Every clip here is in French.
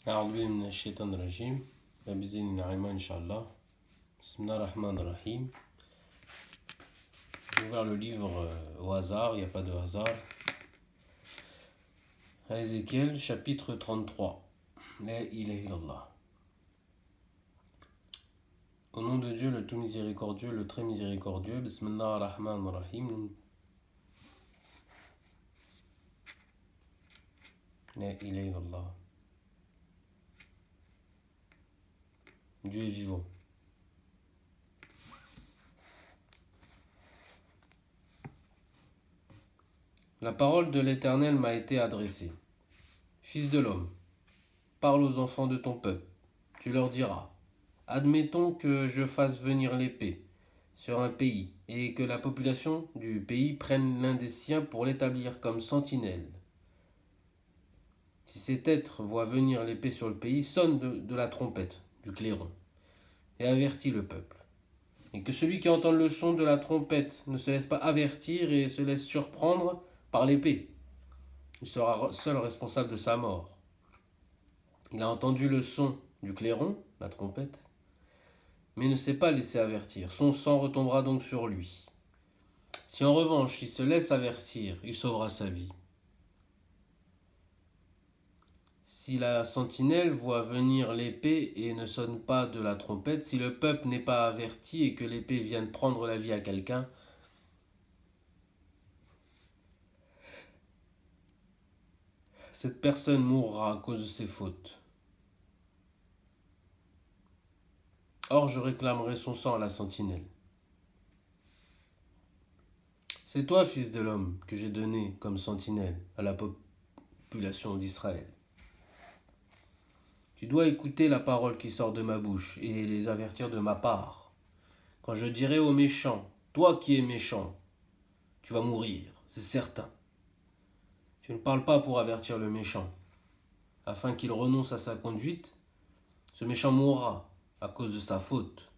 أعوذ بالله من الشيطان الرجيم بإذن نعيما إن شاء الله. بسم الله الرحمن الرحيم. J'ai ouvert le livre au hasard, il n'y a pas de hasard. À Ézéchiel, chapitre 33. La ilaha illallah. Au nom de Dieu, le tout miséricordieux, le très miséricordieux. Bismillah ar-Rahman ar-Rahim. La ilaha illallah. Dieu est vivant. La parole de l'Éternel m'a été adressée. Fils de l'homme, parle aux enfants de ton peuple. Tu leur diras, admettons que je fasse venir l'épée sur un pays et que la population du pays prenne l'un des siens pour l'établir comme sentinelle. Si cet être voit venir l'épée sur le pays, sonne de la trompette, du clairon, et avertit le peuple. Et que celui qui entend le son de la trompette ne se laisse pas avertir et se laisse surprendre par l'épée. Il sera seul responsable de sa mort. Il a entendu le son du clairon, la trompette, mais ne s'est pas laissé avertir. Son sang retombera donc sur lui. Si en revanche il se laisse avertir, il sauvera sa vie. Si la sentinelle voit venir l'épée et ne sonne pas de la trompette, si le peuple n'est pas averti et que l'épée vienne prendre la vie à quelqu'un, cette personne mourra à cause de ses fautes. Or, je réclamerai son sang à la sentinelle. C'est toi, fils de l'homme, que j'ai donné comme sentinelle à la population d'Israël. Tu dois écouter la parole qui sort de ma bouche et les avertir de ma part. Quand je dirai aux méchants, toi qui es méchant, tu vas mourir, c'est certain. Tu ne parles pas pour avertir le méchant, afin qu'il renonce à sa conduite. Ce méchant mourra à cause de sa faute.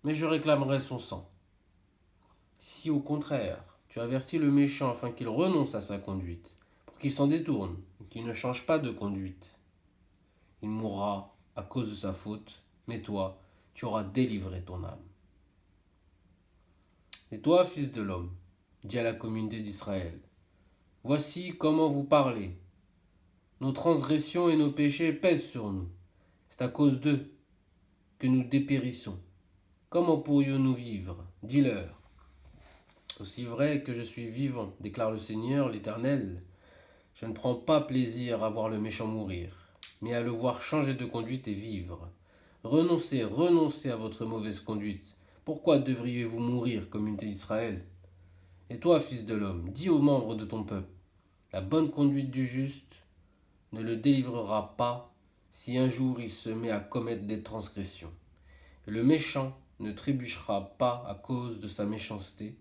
Mais je réclamerai son sang. Si au contraire, tu avertis le méchant afin qu'il renonce à sa conduite, pour qu'il s'en détourne, qu'il ne change pas de conduite, il mourra à cause de sa faute, mais toi, tu auras délivré ton âme. Et toi, fils de l'homme, dis à la communauté d'Israël, voici comment vous parlez. Nos transgressions et nos péchés pèsent sur nous. C'est à cause d'eux que nous dépérissons. Comment pourrions-nous vivre? Dis-leur. Aussi vrai que je suis vivant, déclare le Seigneur, l'Éternel, je ne prends pas plaisir à voir le méchant mourir, mais à le voir changer de conduite et vivre. Renoncez à votre mauvaise conduite. Pourquoi devriez-vous mourir, communauté d'Israël? Et toi, fils de l'homme, dis aux membres de ton peuple, la bonne conduite du juste ne le délivrera pas si un jour il se met à commettre des transgressions. Et le méchant ne trébuchera pas à cause de sa méchanceté,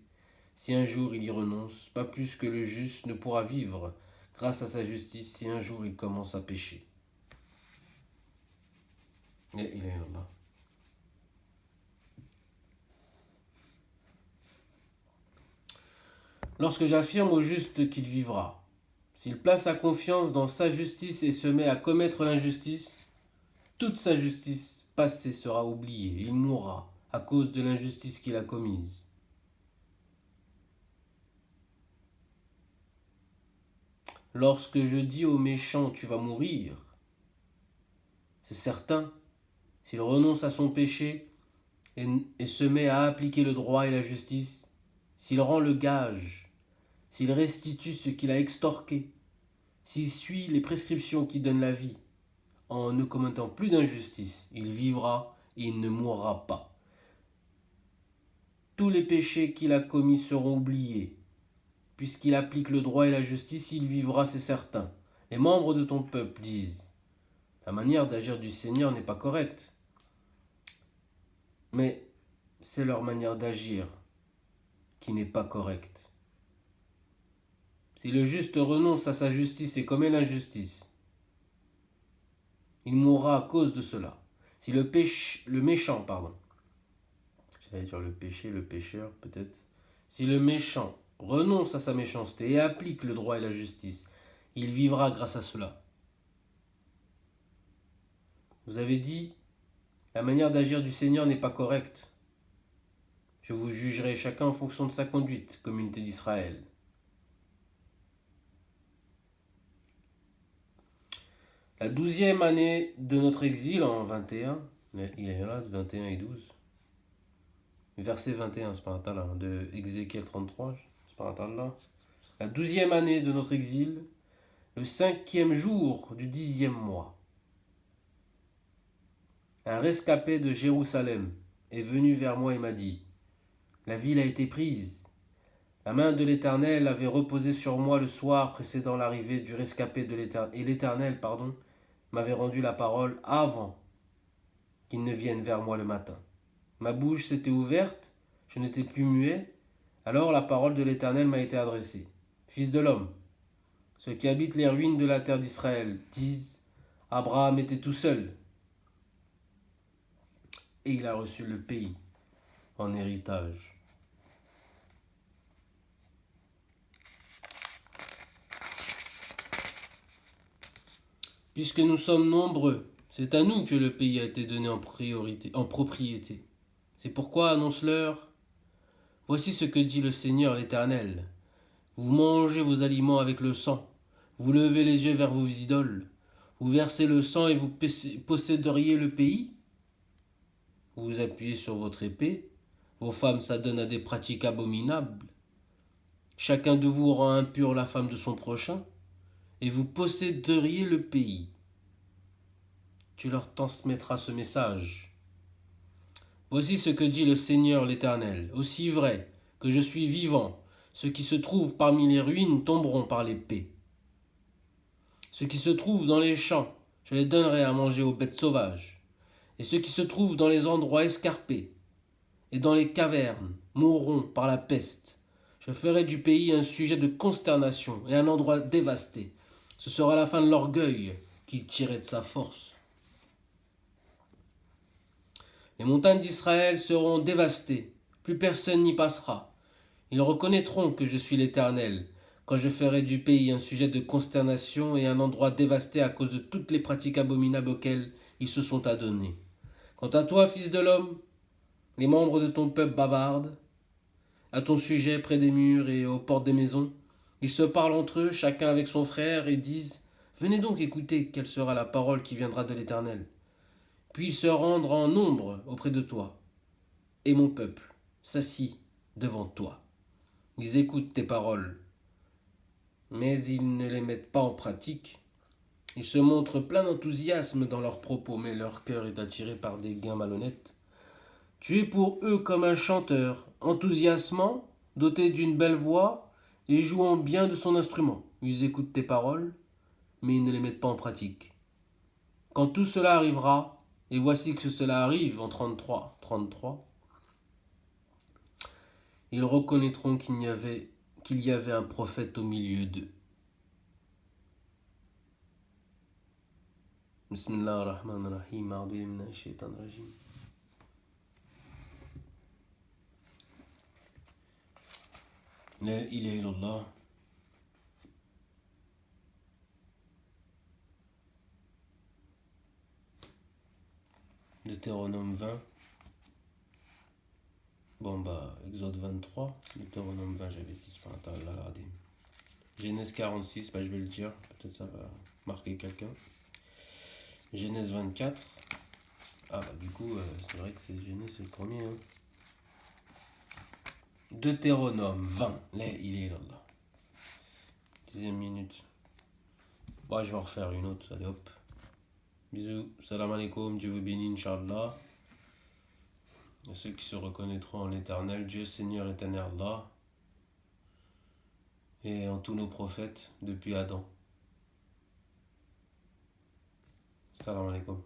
si un jour il y renonce, pas plus que le juste ne pourra vivre grâce à sa justice si un jour il commence à pécher. Il est là-bas. Lorsque j'affirme au juste qu'il vivra, s'il place sa confiance dans sa justice et se met à commettre l'injustice, toute sa justice passée sera oubliée. Il mourra à cause de l'injustice qu'il a commise. Lorsque je dis au méchant tu vas mourir, c'est certain, s'il renonce à son péché et se met à appliquer le droit et la justice, s'il rend le gage, s'il restitue ce qu'il a extorqué, s'il suit les prescriptions qui donnent la vie, en ne commettant plus d'injustice, il vivra et il ne mourra pas. Tous les péchés qu'il a commis seront oubliés. Puisqu'il applique le droit et la justice, il vivra, c'est certain. Les membres de ton peuple disent, la manière d'agir du Seigneur n'est pas correcte. Mais c'est leur manière d'agir qui n'est pas correcte. Si le juste renonce à sa justice et commet l'injustice, il mourra à cause de cela. Si le méchant, j'allais dire le péché, le pécheur peut-être. Si le méchant renonce à sa méchanceté et applique le droit et la justice, il vivra grâce à cela. Vous avez dit, la manière d'agir du Seigneur n'est pas correcte. Je vous jugerai chacun en fonction de sa conduite, communauté d'Israël. La 12e année de notre exil en 21, il est là, 21 et 12. Verset 21, c'est pas un talent, de Ézéchiel 33, c'est pas un talent. La 12e année de notre exil, le 5e jour du 10e mois. Un rescapé de Jérusalem est venu vers moi et m'a dit, la ville a été prise. La main de l'Éternel avait reposé sur moi le soir précédant l'arrivée du rescapé de l'Éternel, et l'Éternel, m'avait rendu la parole avant qu'il ne vienne vers moi le matin. Ma bouche s'était ouverte, je n'étais plus muet, alors la parole de l'Éternel m'a été adressée. Fils de l'homme, ceux qui habitent les ruines de la terre d'Israël disent, Abraham était tout seul, et il a reçu le pays en héritage. Puisque nous sommes nombreux, c'est à nous que le pays a été donné en propriété. C'est pourquoi annonce-leur, voici ce que dit le Seigneur l'Éternel. Vous mangez vos aliments avec le sang, vous levez les yeux vers vos idoles, vous versez le sang et vous posséderiez le pays. Vous vous appuyez sur votre épée, vos femmes s'adonnent à des pratiques abominables. Chacun de vous rend impur la femme de son prochain, et vous posséderiez le pays. Tu leur transmettras ce message. Voici ce que dit le Seigneur l'Éternel. Aussi vrai que je suis vivant, ceux qui se trouvent parmi les ruines tomberont par l'épée. Ceux qui se trouvent dans les champs, je les donnerai à manger aux bêtes sauvages. Et ceux qui se trouvent dans les endroits escarpés et dans les cavernes mourront par la peste. Je ferai du pays un sujet de consternation et un endroit dévasté. Ce sera la fin de l'orgueil qu'il tirait de sa force. Les montagnes d'Israël seront dévastées, plus personne n'y passera. Ils reconnaîtront que je suis l'Éternel, quand je ferai du pays un sujet de consternation et un endroit dévasté à cause de toutes les pratiques abominables auxquelles ils se sont adonnés. Quant à toi, fils de l'homme, les membres de ton peuple bavardent à ton sujet près des murs et aux portes des maisons. Ils se parlent entre eux, chacun avec son frère, et disent « Venez donc écouter quelle sera la parole qui viendra de l'Éternel. » Puis ils se rendent en nombre auprès de toi, et mon peuple s'assit devant toi. Ils écoutent tes paroles, mais ils ne les mettent pas en pratique. Ils se montrent pleins d'enthousiasme dans leurs propos, mais leur cœur est attiré par des gains malhonnêtes. Tu es pour eux comme un chanteur, enthousiasmant, doté d'une belle voix et jouant bien de son instrument. Ils écoutent tes paroles, mais ils ne les mettent pas en pratique. Quand tout cela arrivera, et voici que cela arrive en 33, ils reconnaîtront qu'il y avait un prophète au milieu d'eux. Bismillahirrahmanirrahim. La ilaha illallah. Deutéronome 20. Bon Exode 23. Deutéronome 20, j'avais dit, c'est pas un tal, là, regardez. Genèse 46, je vais le dire, peut-être ça va marquer quelqu'un. Genèse 24. Du coup, c'est vrai que Genèse, c'est le premier. Hein. Deutéronome 20. Là, il est là. 10e minute. Je vais en refaire une autre. Allez hop. Bisous. Salam alaikum. Dieu vous bénisse, Inch'Allah. Et ceux qui se reconnaîtront en l'Éternel, Dieu, Seigneur, éternel Allah. Et en tous nos prophètes depuis Adam. Salam alaikum.